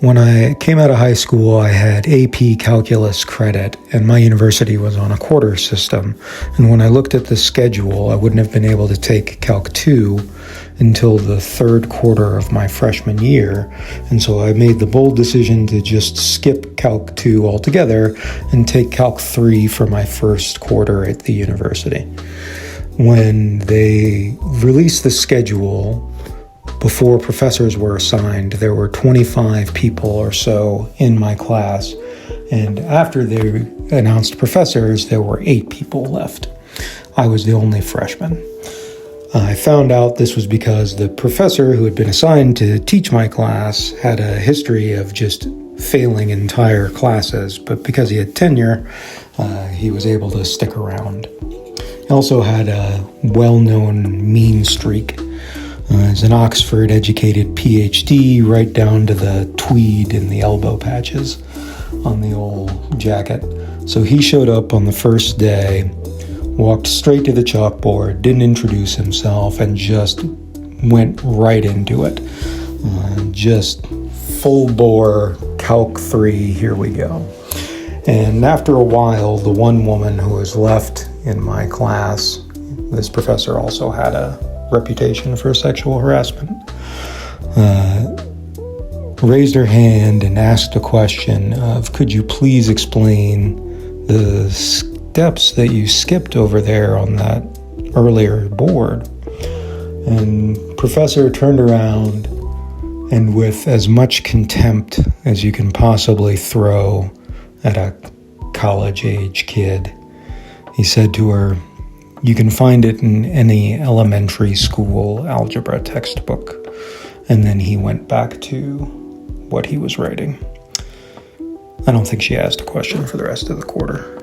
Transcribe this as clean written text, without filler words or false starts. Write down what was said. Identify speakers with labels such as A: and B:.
A: When I came out of high school, I had AP Calculus credit, and my university was on a quarter system. And when I looked at the schedule, I wouldn't have been able to take Calc 2 until the third quarter of my freshman year. And so I made the bold decision to just skip Calc 2 altogether and take Calc 3 for my first quarter at the university. When they released the schedule, before professors were assigned, there were 25 people or so in my class, and after they announced professors, there were 8 people left. I was the only freshman. I found out this was because the professor who had been assigned to teach my class had a history of just failing entire classes, but because he had tenure, he was able to stick around. He also had a well-known mean streak. He's an Oxford-educated PhD, right down to the tweed in the elbow patches on the old jacket. So he showed up on the first day, walked straight to the chalkboard, didn't introduce himself, and just went right into it. Just full-bore Calc 3, here we go. And after a while, the one woman who was left in my class, this professor also had a reputation for sexual harassment, raised her hand and asked a question of, could you please explain the steps that you skipped over there on that earlier board? And professor turned around and, with as much contempt as you can possibly throw at a college-age kid, he said to her, "You can find it in any elementary school algebra textbook." And then he went back to what he was writing. I don't think she asked a question for the rest of the quarter.